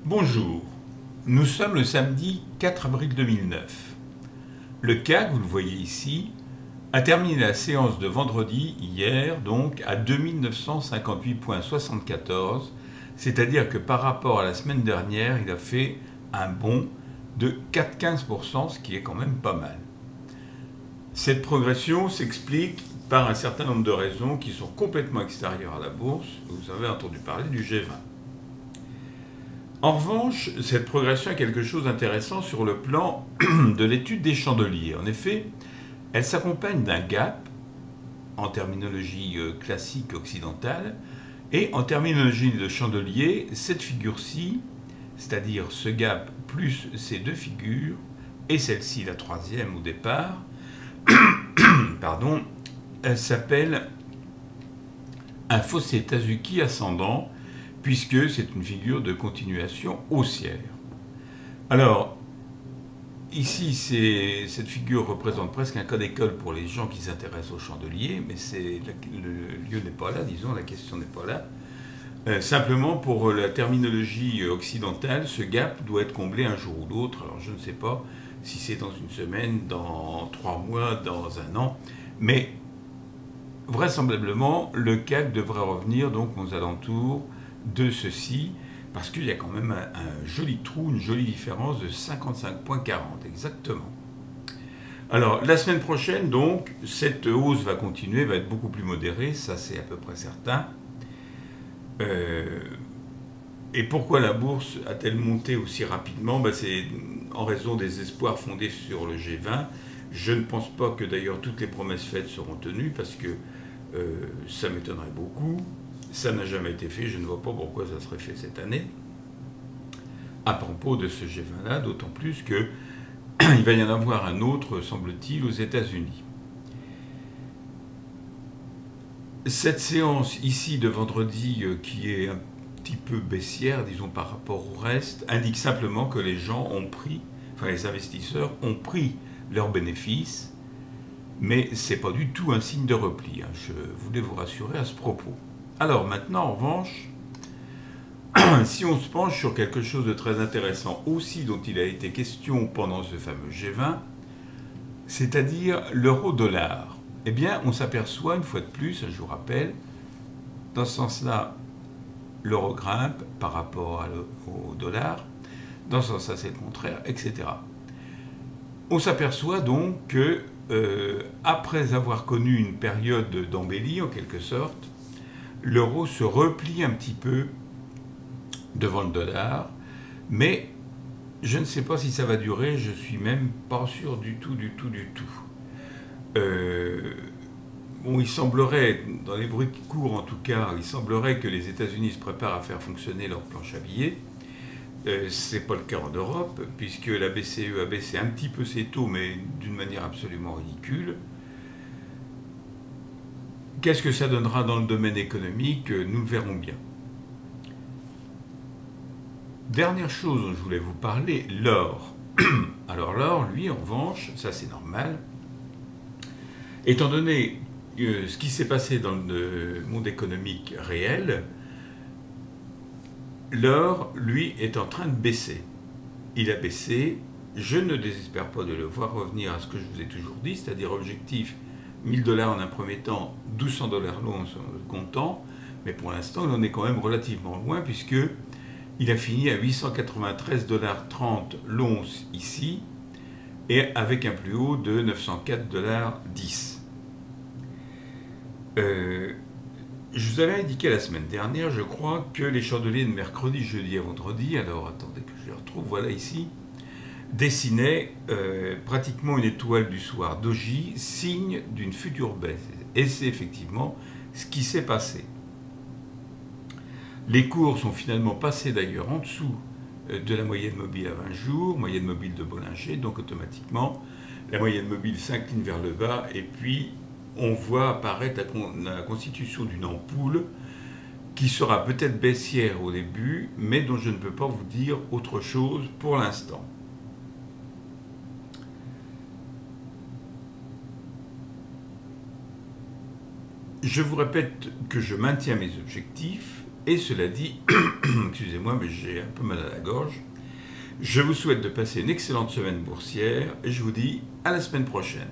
Bonjour, nous sommes le samedi 4 avril 2009. Le CAC, vous le voyez ici, a terminé la séance de vendredi hier donc à 2958,74, c'est-à-dire que par rapport à la semaine dernière, il a fait un bond de 4,15%, ce qui est quand même pas mal. Cette progression s'explique par un certain nombre de raisons qui sont complètement extérieures à la bourse. Vous avez entendu parler du G20. En revanche, cette progression a quelque chose d'intéressant sur le plan de l'étude des chandeliers. En effet, elle s'accompagne d'un gap en terminologie classique occidentale et en terminologie de chandelier, cette figure-ci, c'est-à-dire ce gap plus ces deux figures, et celle-ci, la troisième au départ, pardon, elle s'appelle un fossé Tazuki ascendant, puisque c'est une figure de continuation haussière. Alors, ici, cette figure représente presque un cas d'école pour les gens qui s'intéressent aux chandeliers, mais le lieu n'est pas là, disons, la question n'est pas là. Simplement, pour la terminologie occidentale, ce gap doit être comblé un jour ou l'autre. Alors, je ne sais pas si c'est dans une semaine, dans 3 mois, dans un an, mais vraisemblablement, le CAC devrait revenir donc aux alentours de ceci, parce qu'il y a quand même un joli trou, une jolie différence de 55,40 exactement. Alors, la semaine prochaine, donc, cette hausse va continuer, va être beaucoup plus modérée, ça c'est à peu près certain. Et pourquoi la bourse a-t-elle monté aussi rapidement? C'est en raison des espoirs fondés sur le G20. Je ne pense pas que d'ailleurs toutes les promesses faites seront tenues, parce que ça m'étonnerait beaucoup. Ça n'a jamais été fait, je ne vois pas pourquoi ça serait fait cette année. À propos de ce G20-là, d'autant plus qu'il va y en avoir un autre, semble-t-il, aux États-Unis. Cette séance ici de vendredi, qui est un petit peu baissière, disons par rapport au reste, indique simplement que les gens ont pris, enfin les investisseurs ont pris leurs bénéfices, mais ce n'est pas du tout un signe de repli. Je voulais vous rassurer à ce propos. Alors maintenant, en revanche, si on se penche sur quelque chose de très intéressant aussi dont il a été question pendant ce fameux G20, c'est-à-dire l'euro-dollar, eh bien on s'aperçoit une fois de plus, je vous rappelle, dans ce sens-là, l'euro grimpe par rapport au dollar, dans ce sens-là c'est le contraire, etc. On s'aperçoit donc que, après avoir connu une période d'embellie en quelque sorte, l'euro se replie un petit peu devant le dollar, mais je ne sais pas si ça va durer, je suis même pas sûr du tout. Bon, il semblerait, dans les bruits qui courent en tout cas, il semblerait que les États-Unis se préparent à faire fonctionner leur planche à billets. C'est pas le cas en Europe, puisque la BCE a baissé un petit peu ses taux, mais d'une manière absolument ridicule. Qu'est-ce que ça donnera dans le domaine économique? Nous le verrons bien. Dernière chose dont je voulais vous parler, l'or. Alors l'or, lui, en revanche, ça c'est normal. Étant donné ce qui s'est passé dans le monde économique réel, l'or, lui, est en train de baisser. Il a baissé. Je ne désespère pas de le voir revenir à ce que je vous ai toujours dit, c'est-à-dire objectif 1000 $ en un premier temps, 1200 $ l'once en le comptant, mais pour l'instant, il en est quand même relativement loin, puisqu'il a fini à 893,30 $ l'once ici, et avec un plus haut de 904,10 $. Je vous avais indiqué la semaine dernière, je crois, que les chandeliers de mercredi, jeudi et vendredi, alors attendez que je les retrouve, voilà ici, dessinait pratiquement une étoile du soir doji, signe d'une future baisse. Et c'est effectivement ce qui s'est passé. Les cours sont finalement passés d'ailleurs en dessous de la moyenne mobile à 20 jours, moyenne mobile de Bollinger, donc automatiquement la moyenne mobile s'incline vers le bas, et puis on voit apparaître la constitution d'une ampoule qui sera peut-être baissière au début, mais dont je ne peux pas vous dire autre chose pour l'instant. Je vous répète que je maintiens mes objectifs, Et cela dit, excusez-moi, mais j'ai un peu mal à la gorge. Je vous souhaite de passer une excellente semaine boursière et je vous dis à la semaine prochaine.